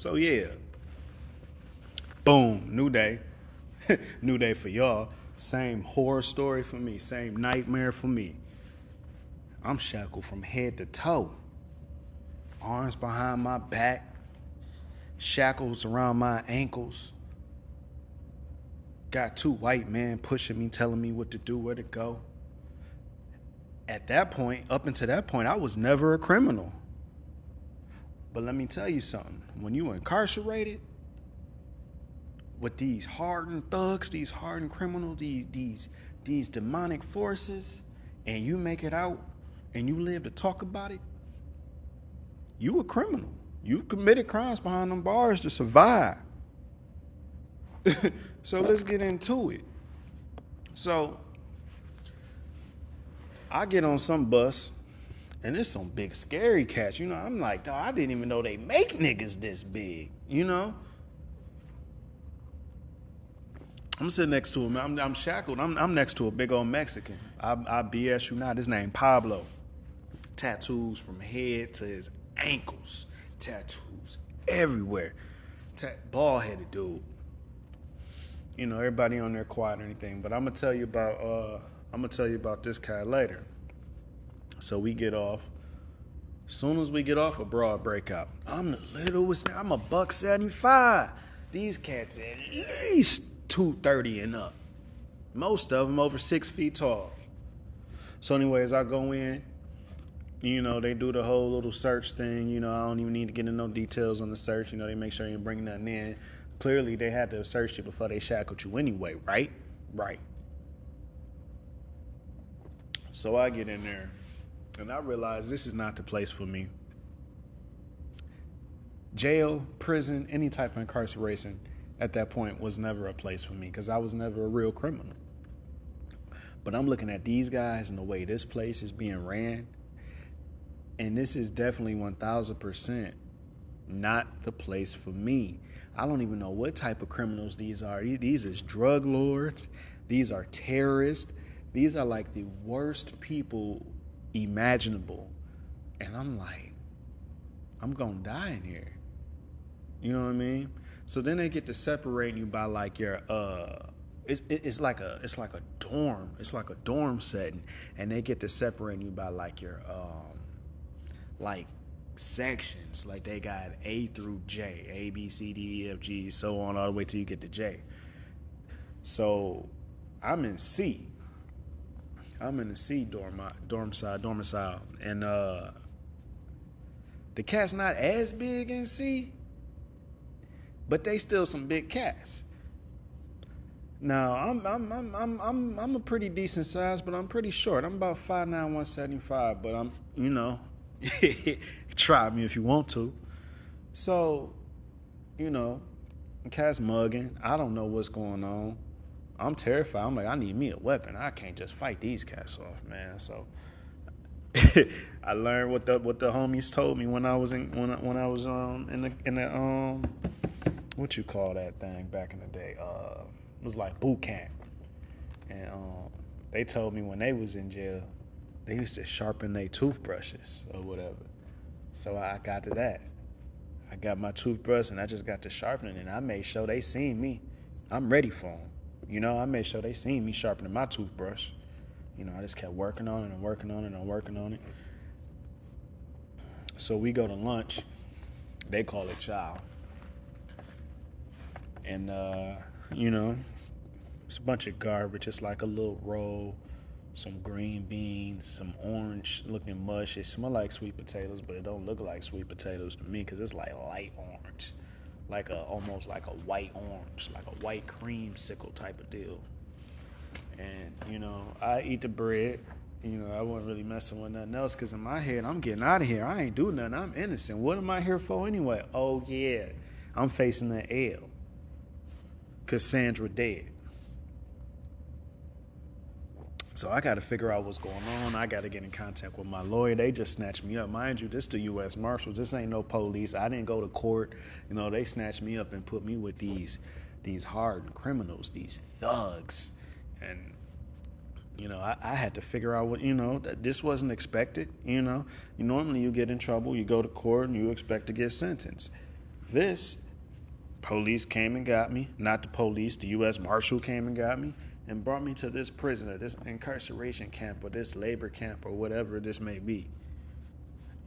So yeah, boom, new day. New day for y'all. Same horror story for me, same nightmare for me. I'm shackled from head to toe. Arms behind my back, shackles around my ankles. Got two white men pushing me, telling me what to do, where to go. At that point, up until that point, I was never a criminal. But let me tell you something. When you incarcerated with these hardened thugs, these hardened criminals, these demonic forces, and you make it out and you live to talk about it, you a criminal. You committed crimes behind them bars to survive. So let's get into it. So I get on some bus, and there's some big scary cats. I'm like, dog, I didn't even know they make niggas this big. I'm sitting next to him. I'm shackled. I'm next to a big old Mexican. I BS you not. His name Pablo. Tattoos from head to his ankles. Tattoos everywhere. Bald headed dude. Everybody on there quiet or anything. But I'm gonna tell you about this guy later. So we get off. As soon as we get off, a broad breakout. I'm the littlest. I'm a $175. These cats at least 230 and up. Most of them over 6 feet tall. So anyways, I go in. They do the whole little search thing. I don't even need to get into no details on the search. They make sure you ain't bringing nothing in. Clearly, they had to search you before they shackled you anyway, right? Right. So I get in there, and I realize this is not the place for me. Jail, prison, any type of incarceration at that point was never a place for me because I was never a real criminal. But I'm looking at these guys and the way this place is being ran, and this is definitely 1,000% not the place for me. I don't even know what type of criminals these are. These is drug lords. These are terrorists. These are like the worst people imaginable. And I'm like, I'm going to die in here. You know what I mean? So then they get to separate you by like your it's like a dorm. It's like a dorm setting, and they get to separate you by like your like sections. Like they got A through J, A, B, C, D, E, F, G, so on all the way till you get to J. So I'm in C. I'm in the C dormicile, and the cat's not as big in C, but they still some big cats. Now I'm a pretty decent size, but I'm pretty short. I'm about 5'9", 175, but I'm try me if you want to. So, the cat's mugging. I don't know what's going on. I'm terrified. I'm like, I need me a weapon. I can't just fight these cats off, man. So I learned what the homies told me when I was in the what you call that thing back in the day? It was like boot camp. And they told me when they was in jail, they used to sharpen their toothbrushes or whatever. So I got to that. I got my toothbrush and I just got to sharpening, and I made sure they seen me. I'm ready for them. I made sure they seen me sharpening my toothbrush. I just kept working on it and working on it and working on it. So we go to lunch. They call it chow. And, it's a bunch of garbage. It's like a little roll, some green beans, some orange looking mush. It smells like sweet potatoes, but it don't look like sweet potatoes to me because it's like light orange. Almost like a white orange, like a white creamsicle type of deal. And, I eat the bread. I wasn't really messing with nothing else because in my head, I'm getting out of here. I ain't doing nothing. I'm innocent. What am I here for anyway? Oh, yeah. I'm facing the L. Cassandra dead. So I got to figure out what's going on. I got to get in contact with my lawyer. They just snatched me up. Mind you, this the U.S. Marshals. This ain't no police. I didn't go to court. They snatched me up and put me with these hardened criminals, these thugs. And, I had to figure out what, that this wasn't expected. Normally you get in trouble, you go to court, and you expect to get sentenced. This police came and got me. Not the police, the U.S. Marshal came and got me and brought me to this prison or this incarceration camp or this labor camp or whatever this may be.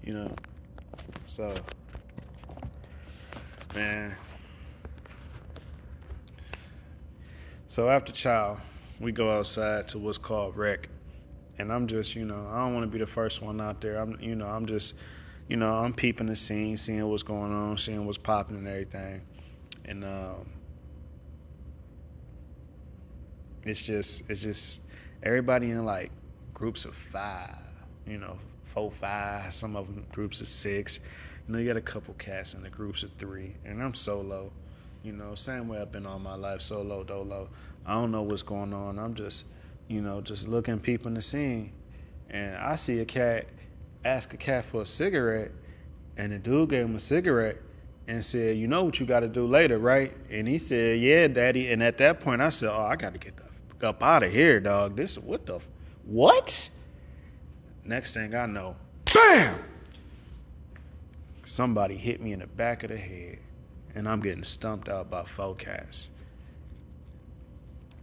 You know? So, man. So after child, we go outside to what's called rec. And I'm just, I don't want to be the first one out there. I'm just, I'm peeping the scene, seeing what's going on, seeing what's popping and everything. And it's just everybody in like groups of 5, 4, 5, some of them groups of 6. You got a couple cats in the groups of 3, and I'm solo. Same way I've been all my life, solo, dolo. I don't know what's going on. I'm just, just looking, peeping the scene. And I see a cat ask a cat for a cigarette, and the dude gave him a cigarette and said, you know what you got to do later, right? And he said, yeah, daddy. And at that point, I said, oh, I got to get the fuck up out of here, dog. What? Next thing I know, bam! Somebody hit me in the back of the head, and I'm getting stumped out by 4 cats.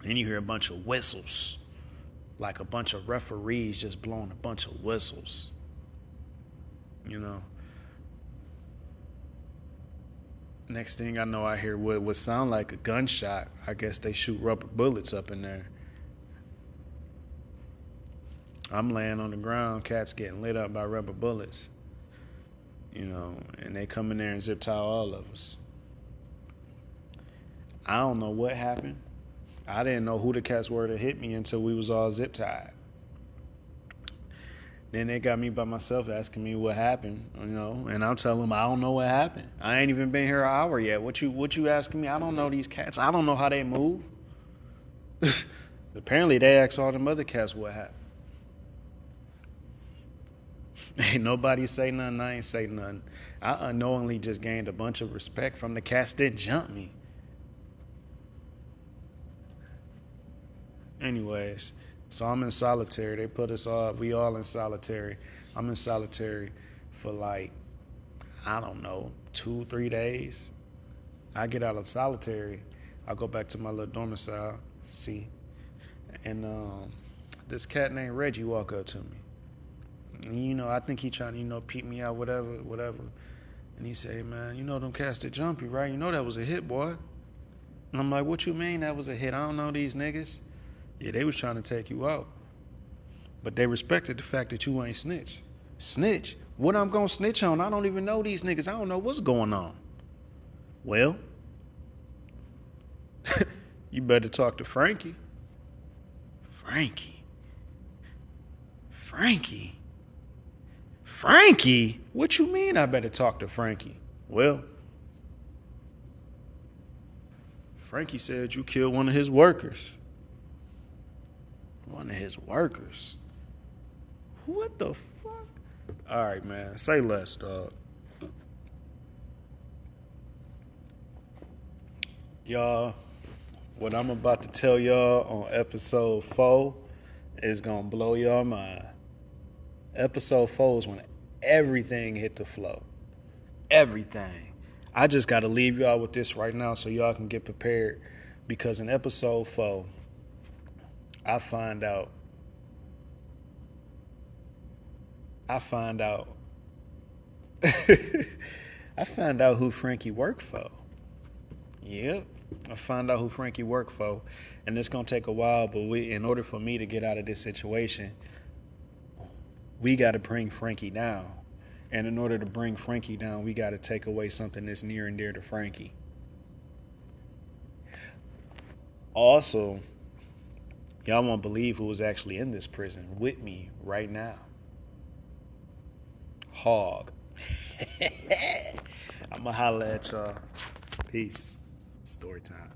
Then you hear a bunch of whistles, like a bunch of referees just blowing a bunch of whistles. Next thing I know, I hear what would sound like a gunshot. I guess they shoot rubber bullets up in there. I'm laying on the ground, cats getting lit up by rubber bullets. And they come in there and zip tie all of us. I don't know what happened. I didn't know who the cats were that hit me until we was all zip tied. Then they got me by myself asking me what happened, and I'll tell them I don't know what happened. I ain't even been here an hour yet. What you asking me? I don't know these cats. I don't know how they move. Apparently they asked all them other cats what happened. Ain't nobody say nothing. I ain't say nothing. I unknowingly just gained a bunch of respect from the cats that jumped me. Anyways, so I'm in solitary. They put us all, we all in solitary. I'm in solitary for like, I don't know, 2-3 days. I get out of solitary. I go back to my little domicile, and this cat named Reggie walk up to me. And, I think he trying to, peep me out, whatever. And he say, man, them cats that jump you, right? That was a hit, boy. And I'm like, what you mean that was a hit? I don't know these niggas. Yeah, they was trying to take you out. But they respected the fact that you ain't snitch. Snitch? What I'm going to snitch on? I don't even know these niggas. I don't know what's going on. Well, you better talk to Frankie. Frankie? What you mean I better talk to Frankie? Well, Frankie said you killed one of his workers. One of his workers? What the fuck? All right, man. Say less, dog. Y'all, what I'm about to tell y'all on episode 4 is going to blow y'all mind. Episode 4 is when everything hit the flow. Everything. I just got to leave y'all with this right now so y'all can get prepared. Because in episode 4, I find out who Frankie worked for. Yep. I found out who Frankie worked for. And it's going to take a while, but in order for me to get out of this situation, we got to bring Frankie down. And in order to bring Frankie down, we got to take away something that's near and dear to Frankie. Also, y'all won't believe who was actually in this prison with me right now. Hog. I'ma holla at y'all. Peace. Storytime.